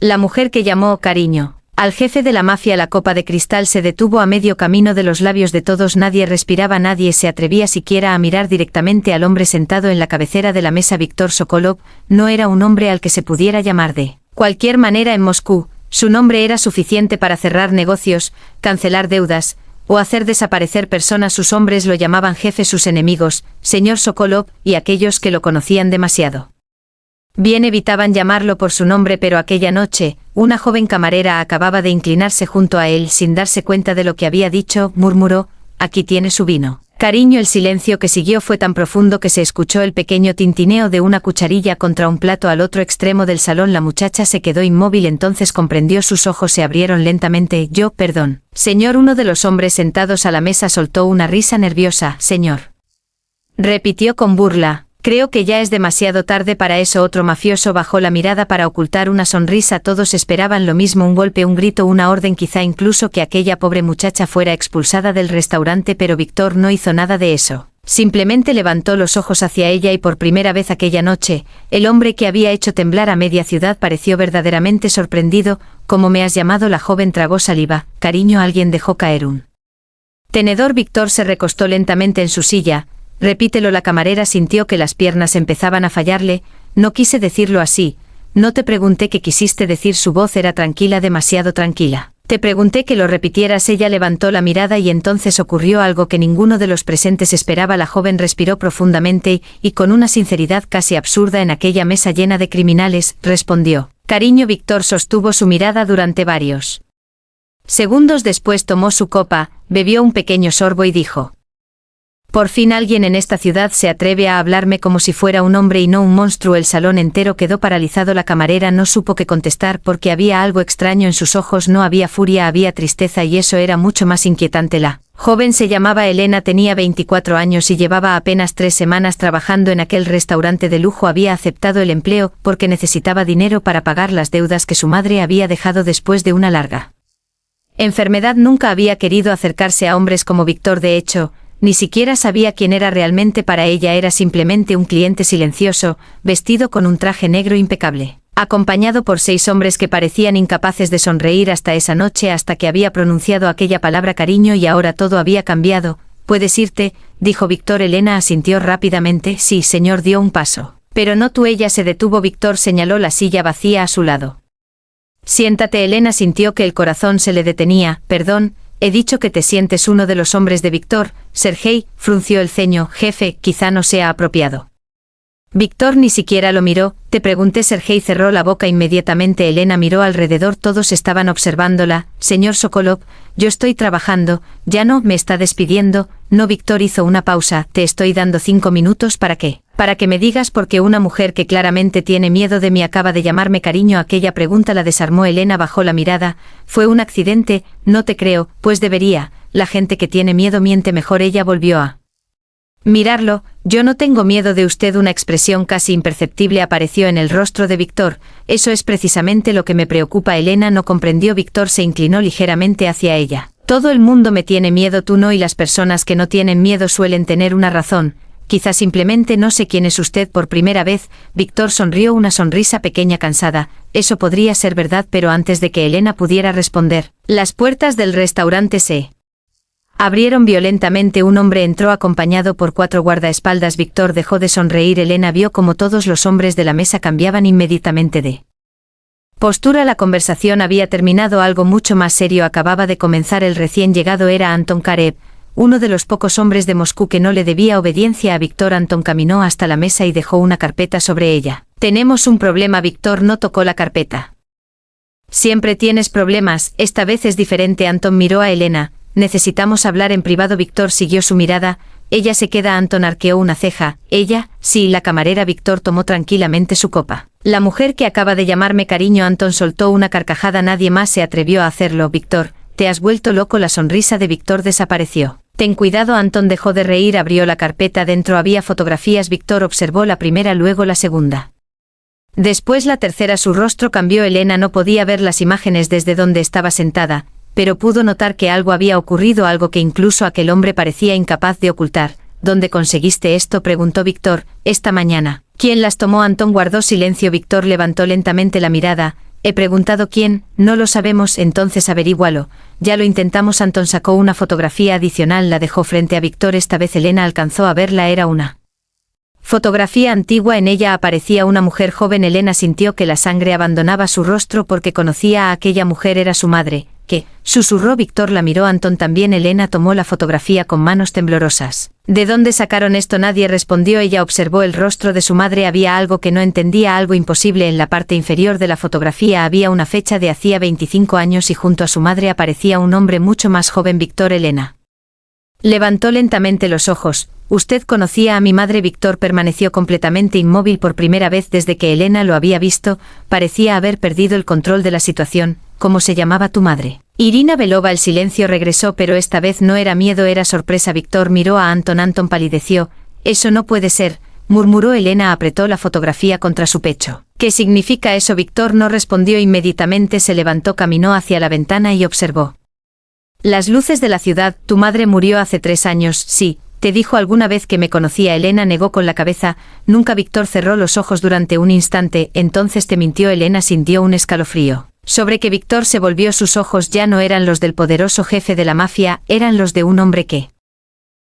La mujer que llamó cariño al jefe de la mafia. La copa de cristal se detuvo a medio camino de los labios de todos. Nadie respiraba, nadie se atrevía siquiera a mirar directamente al hombre sentado en la cabecera de la mesa. Víctor Sokolov no era un hombre al que se pudiera llamar de cualquier manera en Moscú. Su nombre era suficiente para cerrar negocios, cancelar deudas o hacer desaparecer personas. Sus hombres lo llamaban jefe, sus enemigos, señor Sokolov, y aquellos que lo conocían demasiado bien evitaban llamarlo por su nombre. Pero aquella noche, una joven camarera acababa de inclinarse junto a él sin darse cuenta de lo que había dicho. Murmuró: «Aquí tiene su vino». Cariño. El silencio que siguió fue tan profundo que se escuchó el pequeño tintineo de una cucharilla contra un plato al otro extremo del salón. La muchacha se quedó inmóvil, entonces comprendió, sus ojos se abrieron lentamente. «Yo, perdón, señor». Uno de los hombres sentados a la mesa soltó una risa nerviosa. «Señor», repitió con burla, «creo que ya es demasiado tarde para eso». Otro mafioso bajó la mirada para ocultar una sonrisa. Todos esperaban lo mismo: un golpe, un grito, una orden, quizá incluso que aquella pobre muchacha fuera expulsada del restaurante. Pero Víctor no hizo nada de eso. Simplemente levantó los ojos hacia ella y por primera vez aquella noche, el hombre que había hecho temblar a media ciudad pareció verdaderamente sorprendido. «¿Cómo me has llamado?» La joven tragó saliva. «Cariño». Alguien dejó caer un tenedor. Víctor se recostó lentamente en su silla. «Repítelo». La camarera sintió que las piernas empezaban a fallarle. «No quise decirlo así. No te pregunté qué quisiste decir». Su voz era tranquila, demasiado tranquila. «Te pregunté que lo repitieras». Ella levantó la mirada y entonces ocurrió algo que ninguno de los presentes esperaba. La joven respiró profundamente y con una sinceridad casi absurda: «En aquella mesa llena de criminales», respondió. «Cariño». Víctor sostuvo su mirada durante varios segundos. Después tomó su copa, bebió un pequeño sorbo y dijo: «Por fin alguien en esta ciudad se atreve a hablarme como si fuera un hombre y no un monstruo». El salón entero quedó paralizado. La camarera no supo qué contestar porque había algo extraño en sus ojos. No había furia, había tristeza, y eso era mucho más inquietante. La joven se llamaba Elena, tenía 24 años y llevaba apenas 3 semanas trabajando en aquel restaurante de lujo. Había aceptado el empleo porque necesitaba dinero para pagar las deudas que su madre había dejado después de una larga enfermedad. Nunca había querido acercarse a hombres como Víctor. De hecho, ni siquiera sabía quién era realmente. Para ella era simplemente un cliente silencioso, vestido con un traje negro impecable, acompañado por 6 hombres que parecían incapaces de sonreír hasta esa noche, hasta que había pronunciado aquella palabra cariño, y ahora todo había cambiado. «Puedes irte», dijo Víctor. Elena asintió rápidamente. «Sí, señor». Dio un paso. «Pero no tú». Ella se detuvo. Víctor señaló la silla vacía a su lado. «Siéntate». Elena sintió que el corazón se le detenía. «Perdón, he dicho que te sientes». Uno de los hombres de Víctor, Sergei, frunció el ceño. «Jefe, quizá no sea apropiado». Víctor ni siquiera lo miró. «Te pregunté». Sergei cerró la boca inmediatamente. Elena miró alrededor. Todos estaban observándola. «Señor Sokolov, yo estoy trabajando». «Ya no me está despidiendo». «No». Víctor hizo una pausa. «Te estoy dando 5 minutos. ¿Para qué?» «Para que me digas por qué una mujer que claramente tiene miedo de mí acaba de llamarme cariño». Aquella pregunta la desarmó. Elena bajó la mirada. «Fue un accidente». «No te creo». «Pues debería. La gente que tiene miedo miente mejor». Ella volvió a mirarlo. «Yo no tengo miedo de usted». Una expresión casi imperceptible apareció en el rostro de Víctor. «Eso es precisamente lo que me preocupa». Elena no comprendió. Víctor se inclinó ligeramente hacia ella. «Todo el mundo me tiene miedo, tú no, y las personas que no tienen miedo suelen tener una razón. Quizá simplemente no sé quién es usted». Por primera vez, Víctor sonrió, una sonrisa pequeña, cansada. Eso podría ser verdad, pero antes de que Elena pudiera responder, las puertas del restaurante se abrieron violentamente. Un hombre entró acompañado por 4 guardaespaldas. Víctor dejó de sonreír. Elena vio como todos los hombres de la mesa cambiaban inmediatamente de postura. La conversación había terminado. Algo mucho más serio acababa de comenzar. El recién llegado era Anton Karev, uno de los pocos hombres de Moscú que no le debía obediencia a Víctor. Anton caminó hasta la mesa y dejó una carpeta sobre ella. «Tenemos un problema». Víctor no tocó la carpeta. «Siempre tienes problemas, esta vez es diferente». Anton miró a Elena. «Necesitamos hablar en privado». Víctor siguió su mirada. «Ella se queda». Anton arqueó una ceja. «¿Ella?» «Sí». La camarera». Víctor tomó tranquilamente su copa. «La mujer que acaba de llamarme cariño». Anton soltó una carcajada. Nadie más se atrevió a hacerlo. «Víctor, te has vuelto loco». La sonrisa de Víctor desapareció. «Ten cuidado». Anton dejó de reír. Abrió la carpeta. Dentro había fotografías. Víctor observó la primera, luego la segunda. Después la tercera. Su rostro cambió. Elena no podía ver las imágenes desde donde estaba sentada, pero pudo notar que algo había ocurrido, algo que incluso aquel hombre parecía incapaz de ocultar. «¿Dónde conseguiste esto?», preguntó Víctor. «Esta mañana». «¿Quién las tomó?». Anton guardó silencio. Víctor levantó lentamente la mirada. He preguntado quién, no lo sabemos, entonces averígualo. Ya lo intentamos. Anton sacó una fotografía adicional, la dejó frente a Víctor. Esta vez Elena alcanzó a verla, era una fotografía antigua, en ella aparecía una mujer joven. Elena sintió que la sangre abandonaba su rostro porque conocía a aquella mujer, era su madre. ¿Qué? Susurró Víctor. La miró Anton también. Elena tomó la fotografía con manos temblorosas. ¿De dónde sacaron esto? Nadie respondió. Ella observó el rostro de su madre. Había algo que no entendía, algo imposible. En la parte inferior de la fotografía había una fecha de hacía 25 años y junto a su madre aparecía un hombre mucho más joven. Víctor. Elena levantó lentamente los ojos. ¿Usted conocía a mi madre? Víctor permaneció completamente inmóvil por primera vez desde que Elena lo había visto. Parecía haber perdido el control de la situación. ¿Cómo se llamaba tu madre? Irina Belova. El silencio regresó, pero esta vez no era miedo, era sorpresa. Víctor miró a Anton. Anton palideció. Eso no puede ser, murmuró. Elena apretó la fotografía contra su pecho. ¿Qué significa eso? Víctor no respondió. Inmediatamente se levantó, caminó hacia la ventana y observó las luces de la ciudad. Tu madre murió hace 3 años, sí. ¿Te dijo alguna vez que me conocía? Elena negó con la cabeza. Nunca. Víctor cerró los ojos durante un instante. Entonces te mintió. Elena sintió un escalofrío. Sobre que Víctor se volvió. Sus ojos ya no eran los del poderoso jefe de la mafia, eran los de un hombre que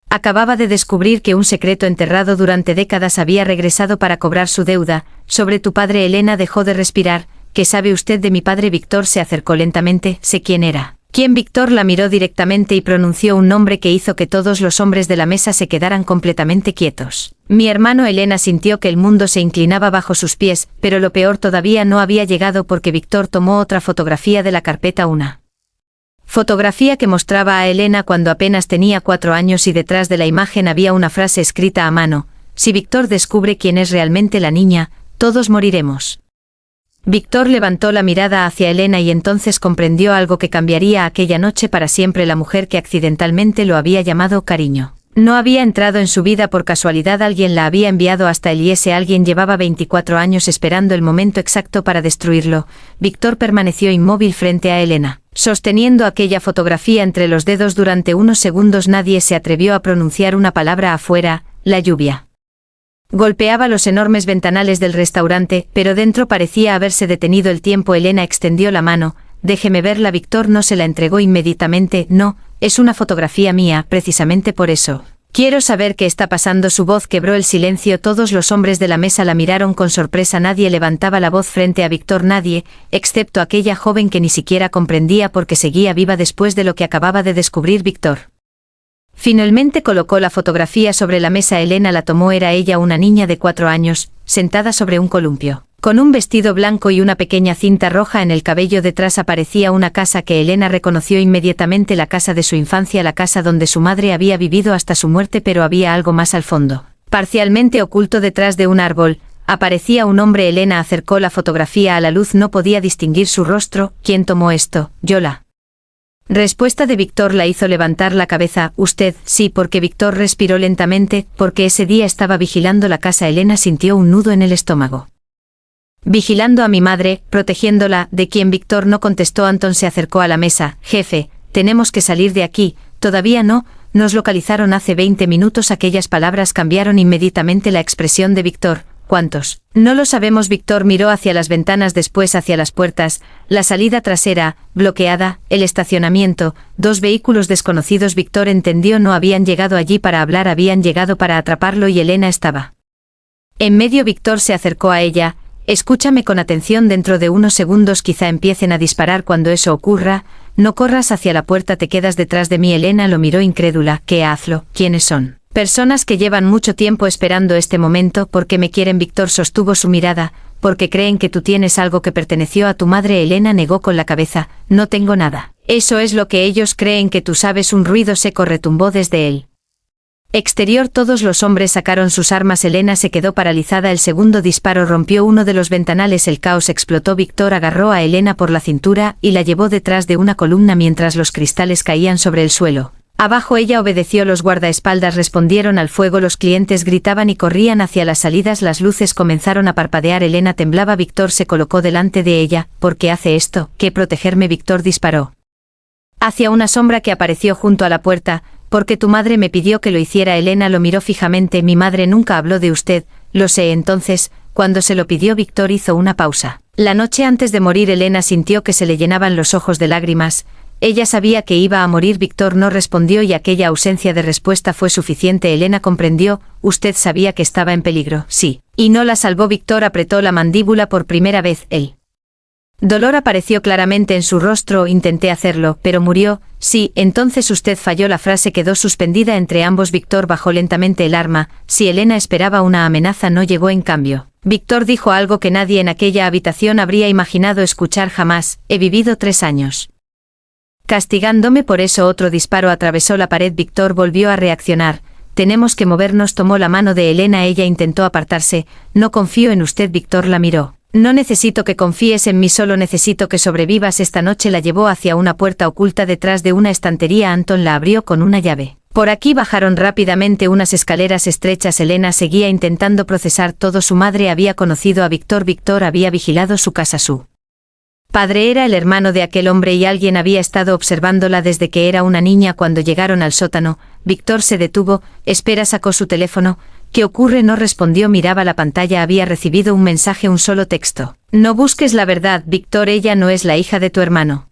acababa de descubrir que un secreto enterrado durante décadas había regresado para cobrar su deuda. Sobre tu padre. Elena dejó de respirar. ¿Qué sabe usted de mi padre? Víctor se acercó lentamente. Sé quién era. ¿Quién? Víctor la miró directamente y pronunció un nombre que hizo que todos los hombres de la mesa se quedaran completamente quietos. Mi hermano. Elena sintió que el mundo se inclinaba bajo sus pies, pero lo peor todavía no había llegado porque Víctor tomó otra fotografía de la carpeta, una fotografía que mostraba a Elena cuando apenas tenía 4 años y detrás de la imagen había una frase escrita a mano. Si Víctor descubre quién es realmente la niña, todos moriremos. Víctor levantó la mirada hacia Elena y entonces comprendió algo que cambiaría aquella noche para siempre. La mujer que accidentalmente lo había llamado cariño no había entrado en su vida por casualidad. Alguien la había enviado hasta él y ese alguien llevaba 24 años esperando el momento exacto para destruirlo. Víctor permaneció inmóvil frente a Elena, sosteniendo aquella fotografía entre los dedos durante unos segundos. Nadie se atrevió a pronunciar una palabra. Afuera, la lluvia golpeaba los enormes ventanales del restaurante, pero dentro parecía haberse detenido el tiempo. Elena extendió la mano. Déjeme verla. Víctor no se la entregó inmediatamente. No, es una fotografía mía, precisamente por eso. Quiero saber qué está pasando. Su voz quebró el silencio. Todos los hombres de la mesa la miraron con sorpresa. Nadie levantaba la voz frente a Víctor. Nadie, excepto aquella joven que ni siquiera comprendía por qué seguía viva después de lo que acababa de descubrir Víctor. Finalmente colocó la fotografía sobre la mesa. Elena la tomó. Era ella, una niña de 4 años, sentada sobre un columpio, con un vestido blanco y una pequeña cinta roja en el cabello. Detrás aparecía una casa que Elena reconoció inmediatamente, la casa de su infancia, la casa donde su madre había vivido hasta su muerte, pero había algo más al fondo. Parcialmente oculto detrás de un árbol, aparecía un hombre. Elena acercó la fotografía a la luz. No podía distinguir su rostro. ¿Quién tomó esto? Yo. La respuesta de Víctor la hizo levantar la cabeza. Usted. Sí, porque Víctor respiró lentamente, porque ese día estaba vigilando la casa. Elena sintió un nudo en el estómago. Vigilando a mi madre, protegiéndola. ¿De quién? Víctor no contestó. Anton se acercó a la mesa. Jefe, tenemos que salir de aquí. Todavía no, nos localizaron hace 20 minutos. Aquellas palabras cambiaron inmediatamente la expresión de Víctor. ¿Cuántos? No lo sabemos. Víctor miró hacia las ventanas, después hacia las puertas, la salida trasera, bloqueada, el estacionamiento, 2 vehículos desconocidos. Víctor entendió, no habían llegado allí para hablar, habían llegado para atraparlo y Elena estaba en medio. Víctor se acercó a ella. Escúchame con atención, dentro de unos segundos quizá empiecen a disparar. Cuando eso ocurra, no corras hacia la puerta, te quedas detrás de mí. Elena lo miró incrédula. ¿Qué? Hazlo. ¿Quiénes son? Personas que llevan mucho tiempo esperando este momento. ¿Por qué me quieren? Víctor sostuvo su mirada. Porque creen que tú tienes algo que perteneció a tu madre. Elena negó con la cabeza. No tengo nada. Eso es lo que ellos creen que tú sabes. Un ruido seco retumbó desde él exterior. Todos los hombres sacaron sus armas. Elena se quedó paralizada. El segundo disparo rompió uno de los ventanales. El caos explotó. Víctor agarró a Elena por la cintura y la llevó detrás de una columna mientras los cristales caían sobre el suelo. Abajo. Ella obedeció. Los guardaespaldas respondieron al fuego. Los clientes gritaban y corrían hacia las salidas. Las luces comenzaron a parpadear. Elena temblaba. Víctor se colocó delante de ella. ¿Por qué hace esto? ¿Qué? Protegerme. Víctor disparó hacia una sombra que apareció junto a la puerta. Porque tu madre me pidió que lo hiciera. Elena lo miró fijamente. Mi madre nunca habló de usted. lo sé. Entonces, cuando se lo pidió, Víctor hizo una pausa. La noche antes de morir, Elena sintió que se le llenaban los ojos de lágrimas. Ella sabía que iba a morir. Víctor no respondió y aquella ausencia de respuesta fue suficiente. Elena comprendió. Usted sabía que estaba en peligro. Sí. Y no la salvó. Víctor apretó la mandíbula por primera vez. El dolor apareció claramente en su rostro. Intenté hacerlo, pero murió. Sí, entonces usted falló. La frase quedó suspendida entre ambos. Víctor bajó lentamente el arma. Si Elena esperaba una amenaza, no llegó. En cambio, Víctor dijo algo que nadie en aquella habitación habría imaginado escuchar jamás. He vivido 3 años castigándome por eso. Otro disparo atravesó la pared. Víctor volvió a reaccionar. Tenemos que movernos. Tomó la mano de Elena. Ella intentó apartarse. No confío en usted. Víctor la miró. No necesito que confíes en mí, solo necesito que sobrevivas esta noche. La llevó hacia una puerta oculta detrás de una estantería. Anton la abrió con una llave. Por aquí bajaron rápidamente unas escaleras estrechas. Elena seguía intentando procesar todo. Su madre había conocido a Víctor. Víctor había vigilado su casa. Su padre era el hermano de aquel hombre y alguien había estado observándola desde que era una niña. Cuando llegaron al sótano, Víctor se detuvo. Espera, sacó su teléfono. ¿Qué ocurre? No respondió. Miraba la pantalla. Había recibido un mensaje, un solo texto. No busques la verdad, Víctor. Ella no es la hija de tu hermano.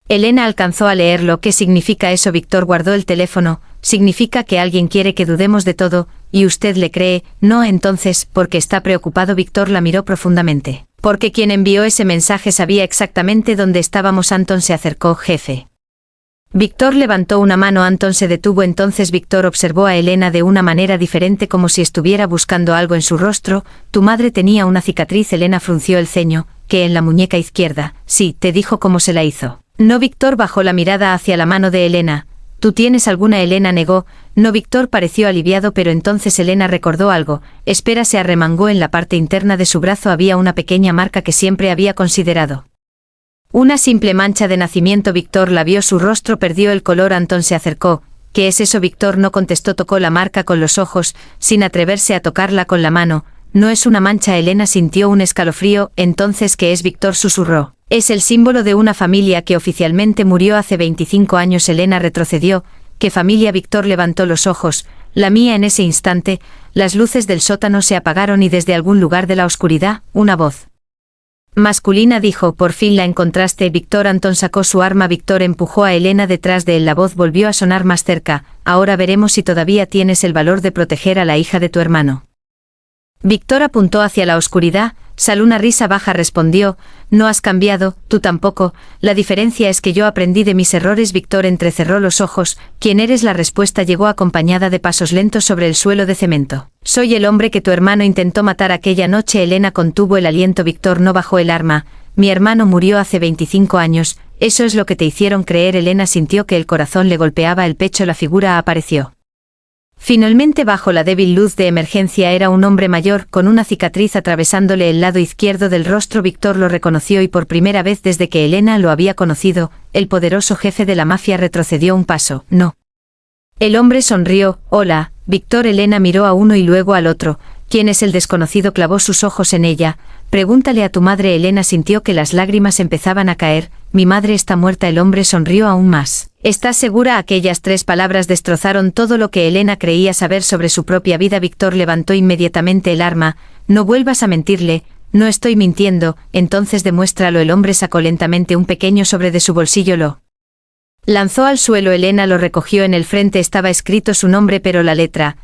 Elena alcanzó a leerlo. ¿Qué significa eso? Víctor guardó el teléfono. Significa que alguien quiere que dudemos de todo, y usted le cree. No, entonces, ¿por qué está preocupado? Víctor la miró profundamente. Porque quien envió ese mensaje sabía exactamente dónde estábamos. Anton se acercó. Jefe. Víctor levantó una mano. Anton se detuvo. Entonces Víctor observó a Elena de una manera diferente, como si estuviera buscando algo en su rostro. Tu madre tenía una cicatriz. Elena frunció el ceño. ¿Que en la muñeca izquierda? Sí. ¿Te dijo cómo se la hizo? No. Víctor bajó la mirada hacia la mano de Elena. ¿Tú tienes alguna? Elena negó. No. Víctor pareció aliviado, pero entonces Elena recordó algo. Espera, se arremangó. En la parte interna de su brazo había una pequeña marca que siempre había considerado una simple mancha de nacimiento. Víctor la vio. Su rostro perdió el color. Anton se acercó. ¿Qué es eso? Víctor no contestó. Tocó la marca con los ojos, sin atreverse a tocarla con la mano. No es una mancha. Elena sintió un escalofrío. Entonces, ¿qué es? Víctor susurró. Es el símbolo de una familia que oficialmente murió hace 25 años. Elena retrocedió. ¿Qué familia? Víctor levantó los ojos. La mía. En ese instante, las luces del sótano se apagaron y desde algún lugar de la oscuridad, una voz masculina dijo: por fin la encontraste, Víctor. Anton sacó su arma. Víctor empujó a Elena detrás de él. La voz volvió a sonar más cerca. Ahora veremos si todavía tienes el valor de proteger a la hija de tu hermano. Víctor apuntó hacia la oscuridad. Sal una risa baja respondió: no has cambiado, tú tampoco, la diferencia es que yo aprendí de mis errores. Víctor entrecerró los ojos. ¿Quién eres? La respuesta llegó acompañada de pasos lentos sobre el suelo de cemento. Soy el hombre que tu hermano intentó matar aquella noche. Elena contuvo el aliento. Víctor no bajó el arma. Mi hermano murió hace 25 años, ¿eso es lo que te hicieron creer? Elena sintió que el corazón le golpeaba el pecho. La figura apareció finalmente bajo la débil luz de emergencia. Era un hombre mayor, con una cicatriz atravesándole el lado izquierdo del rostro. Víctor lo reconoció y por primera vez desde que Elena lo había conocido, el poderoso jefe de la mafia retrocedió un paso. No. El hombre sonrió. Hola, Víctor. Elena miró a uno y luego al otro. ¿Quién es el desconocido? Clavó sus ojos en ella. Pregúntale a tu madre. Elena sintió que las lágrimas empezaban a caer. Mi madre está muerta. El hombre sonrió aún más. ¿Estás segura? Aquellas 3 palabras destrozaron todo lo que Elena creía saber sobre su propia vida. Víctor levantó inmediatamente el arma. No vuelvas a mentirle. No estoy mintiendo. Entonces demuéstralo. El hombre sacó lentamente un pequeño sobre de su bolsillo. Lo lanzó al suelo. Elena lo recogió. En el frente estaba escrito su nombre, pero la letra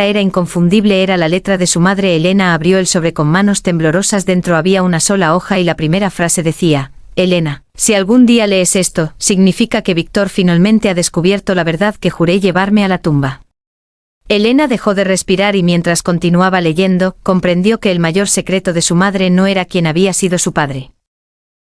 era inconfundible. Era la letra de su madre. Elena abrió el sobre con manos temblorosas. Dentro había una sola hoja y la primera frase decía: Elena, si algún día lees esto, significa que Víctor finalmente ha descubierto la verdad, que juré llevarme a la tumba. Elena dejó de respirar y mientras continuaba leyendo, comprendió que el mayor secreto de su madre no era quién había sido su padre,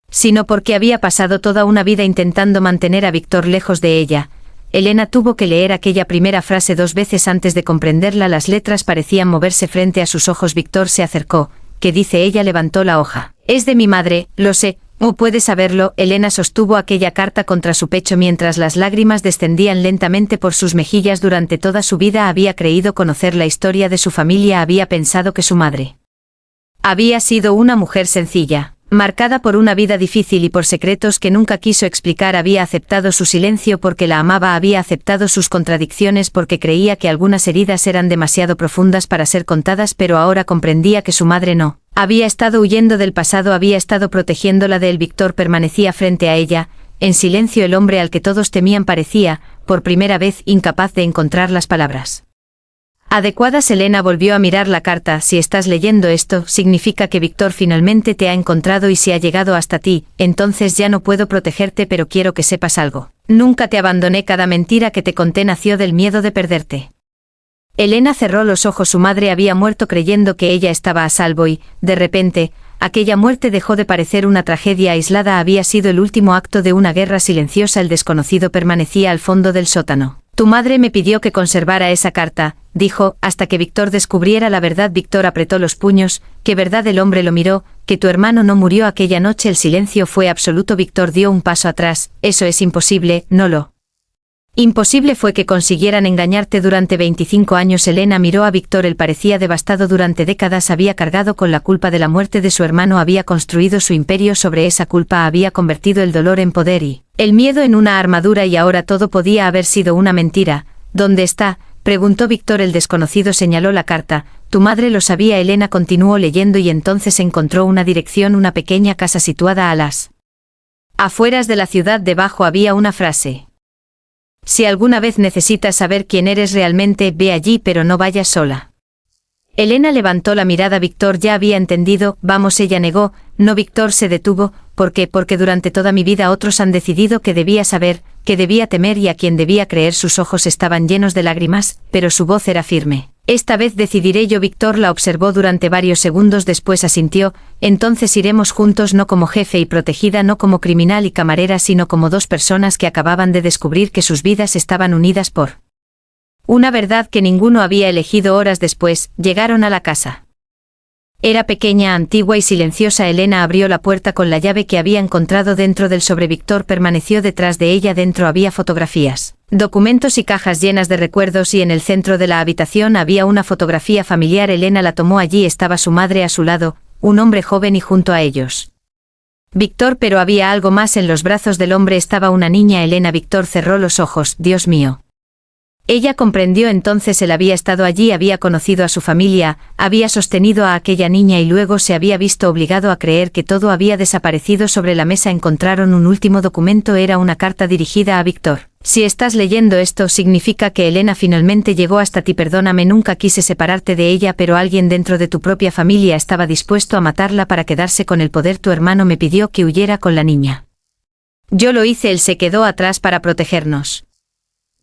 sino porque había pasado toda una vida intentando mantener a Víctor lejos de ella. Elena tuvo que leer aquella primera frase 2 veces antes de comprenderla. Las letras parecían moverse frente a sus ojos. Víctor se acercó. ¿Qué dice? Ella levantó la hoja. Es de mi madre, lo sé. Puedes saberlo. Elena sostuvo aquella carta contra su pecho mientras las lágrimas descendían lentamente por sus mejillas. Durante toda su vida había creído conocer la historia de su familia. Había pensado que su madre había sido una mujer sencilla, Marcada por una vida difícil y por secretos que nunca quiso explicar, había aceptado su silencio porque la amaba, había aceptado sus contradicciones porque creía que algunas heridas eran demasiado profundas para ser contadas, pero ahora comprendía que su madre no. Había estado huyendo del pasado, había estado protegiéndola de él. Víctor permanecía frente a ella, en silencio. El hombre al que todos temían parecía, por primera vez, incapaz de encontrar las palabras adecuadas. Elena volvió a mirar la carta. Si estás leyendo esto, significa que Víctor finalmente te ha encontrado y si ha llegado hasta ti, entonces ya no puedo protegerte, pero quiero que sepas algo. Nunca te abandoné, cada mentira que te conté nació del miedo de perderte. Elena cerró los ojos. Su madre había muerto creyendo que ella estaba a salvo y, de repente, aquella muerte dejó de parecer una tragedia aislada, había sido el último acto de una guerra silenciosa. El desconocido permanecía al fondo del sótano. Tu madre me pidió que conservara esa carta, dijo, hasta que Víctor descubriera la verdad. Víctor apretó los puños. ¿Qué verdad? El hombre lo miró. Que tu hermano no murió aquella noche. El silencio fue absoluto. Víctor dio un paso atrás. Eso es imposible, no lo imposible fue que consiguieran engañarte durante 25 años. Elena miró a Víctor. Él parecía devastado. Durante décadas había cargado con la culpa de la muerte de su hermano, había construido su imperio sobre esa culpa, había convertido el dolor en poder y el miedo en una armadura, y ahora todo podía haber sido una mentira. ¿Dónde está?, preguntó Víctor. El desconocido señaló la carta. Tu madre lo sabía. Elena continuó leyendo y entonces encontró una dirección, una pequeña casa situada a las afueras de la ciudad. Debajo había una frase: si alguna vez necesitas saber quién eres realmente, ve allí, pero no vayas sola. Elena levantó la mirada. Víctor ya había entendido. Vamos, ella negó. No. Víctor se detuvo. ¿Por qué? Porque durante toda mi vida otros han decidido que debía saber, que debía temer y a quien debía creer. Sus ojos estaban llenos de lágrimas, pero su voz era firme. Esta vez decidiré yo. Víctor la observó durante varios segundos, después asintió. Entonces iremos juntos, no como jefe y protegida, no como criminal y camarera, sino como dos personas que acababan de descubrir que sus vidas estaban unidas por una verdad que ninguno había elegido. Horas después, llegaron a la casa. Era pequeña, antigua y silenciosa. Elena abrió la puerta con la llave que había encontrado dentro del sobre. Víctor permaneció detrás de ella. Dentro había fotografías, documentos y cajas llenas de recuerdos, y en el centro de la habitación había una fotografía familiar. Elena la tomó. Allí estaba su madre a su lado, un hombre joven, y junto a ellos Víctor, pero había algo más. En los brazos del hombre estaba una niña. Elena. Víctor cerró los ojos. Dios mío. Ella comprendió entonces. Él había estado allí, había conocido a su familia, había sostenido a aquella niña y luego se había visto obligado a creer que todo había desaparecido. Sobre la mesa encontraron un último documento. Era una carta dirigida a Víctor. Si estás leyendo esto, significa que Elena finalmente llegó hasta ti. Perdóname, nunca quise separarte de ella, pero alguien dentro de tu propia familia estaba dispuesto a matarla para quedarse con el poder. Tu hermano me pidió que huyera con la niña. Yo lo hice. Él se quedó atrás para protegernos.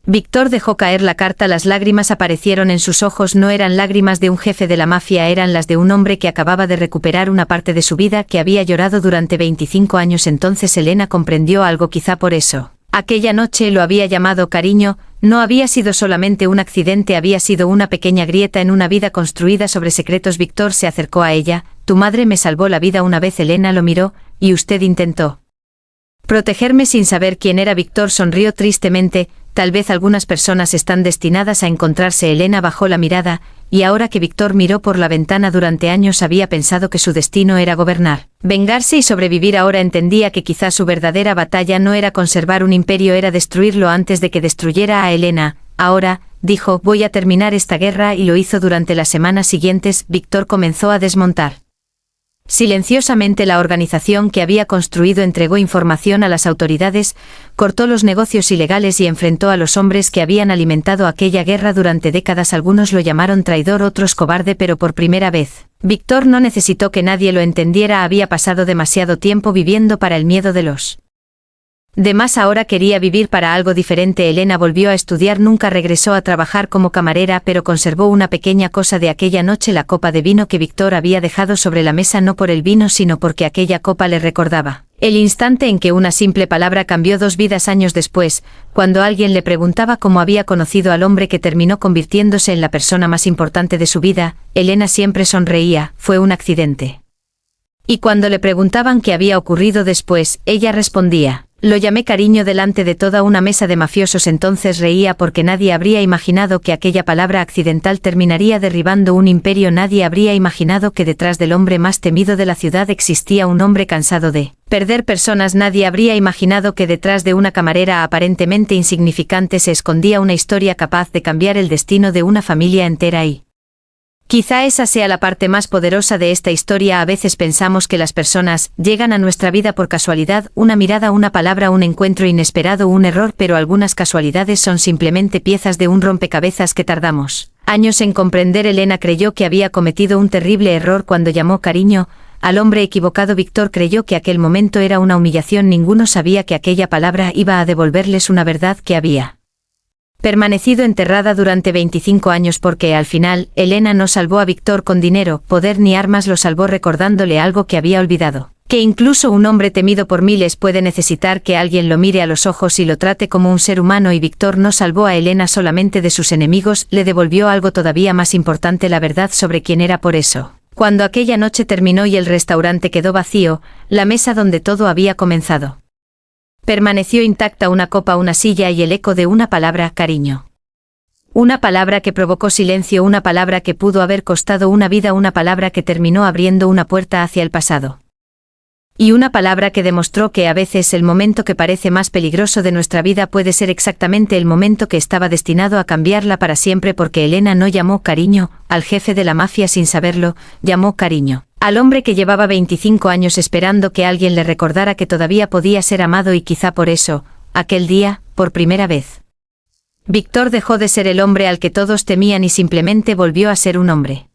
Víctor dejó caer la carta. Las lágrimas aparecieron en sus ojos. No eran lágrimas de un jefe de la mafia, eran las de un hombre que acababa de recuperar una parte de su vida, que había llorado durante 25 años. Entonces Elena comprendió algo. Quizá por eso aquella noche lo había llamado cariño. No había sido solamente un accidente, había sido una pequeña grieta en una vida construida sobre secretos. Víctor se acercó a ella. Tu madre me salvó la vida una vez. Elena lo miró. Y usted intentó protegerme sin saber quién era. Víctor sonrió tristemente. Tal vez algunas personas están destinadas a encontrarse. Elena bajó la mirada, y ahora que Víctor miró por la ventana, durante años había pensado que su destino era gobernar, vengarse y sobrevivir. Ahora entendía que quizás su verdadera batalla no era conservar un imperio, era destruirlo antes de que destruyera a Elena. Ahora, dijo, voy a terminar esta guerra, y lo hizo. Durante las semanas siguientes, Víctor comenzó a desmontar silenciosamente la organización que había construido. Entregó información a las autoridades, cortó los negocios ilegales y enfrentó a los hombres que habían alimentado aquella guerra durante décadas. Algunos lo llamaron traidor, otros cobarde, pero por primera vez, Víctor no necesitó que nadie lo entendiera. Había pasado demasiado tiempo viviendo para el miedo de los demás. Ahora quería vivir para algo diferente. Elena volvió a estudiar. Nunca regresó a trabajar como camarera, pero conservó una pequeña cosa de aquella noche: la copa de vino que Víctor había dejado sobre la mesa, no por el vino, sino porque aquella copa le recordaba el instante en que una simple palabra cambió 2 vidas. Años después, cuando alguien le preguntaba cómo había conocido al hombre que terminó convirtiéndose en la persona más importante de su vida, Elena siempre sonreía: fue un accidente. Y cuando le preguntaban qué había ocurrido después, ella respondía: Lo llamé cariño delante de toda una mesa de mafiosos. Entonces reía porque nadie habría imaginado que aquella palabra accidental terminaría derribando un imperio. Nadie habría imaginado que detrás del hombre más temido de la ciudad existía un hombre cansado de perder personas. Nadie habría imaginado que detrás de una camarera aparentemente insignificante se escondía una historia capaz de cambiar el destino de una familia entera y... Quizá esa sea la parte más poderosa de esta historia. A veces pensamos que las personas llegan a nuestra vida por casualidad, una mirada, una palabra, un encuentro inesperado, un error, pero algunas casualidades son simplemente piezas de un rompecabezas que tardamos años en comprender. Elena creyó que había cometido un terrible error cuando llamó cariño al hombre equivocado. Víctor creyó que aquel momento era una humillación. Ninguno sabía que aquella palabra iba a devolverles una verdad que había permanecido enterrada durante 25 años, porque al final, Elena no salvó a Víctor con dinero, poder ni armas, lo salvó recordándole algo que había olvidado. Que incluso un hombre temido por miles puede necesitar que alguien lo mire a los ojos y lo trate como un ser humano, y Víctor no salvó a Elena solamente de sus enemigos, le devolvió algo todavía más importante, la verdad sobre quién era. Por eso, cuando aquella noche terminó y el restaurante quedó vacío, la mesa donde todo había comenzado permaneció intacta, una copa, una silla y el eco de una palabra, cariño. Una palabra que provocó silencio, una palabra que pudo haber costado una vida, una palabra que terminó abriendo una puerta hacia el pasado. Y una palabra que demostró que a veces el momento que parece más peligroso de nuestra vida puede ser exactamente el momento que estaba destinado a cambiarla para siempre, porque Elena no llamó cariño al jefe de la mafia sin saberlo, llamó cariño al hombre que llevaba 25 años esperando que alguien le recordara que todavía podía ser amado, y quizá por eso, aquel día, por primera vez, Víctor dejó de ser el hombre al que todos temían y simplemente volvió a ser un hombre.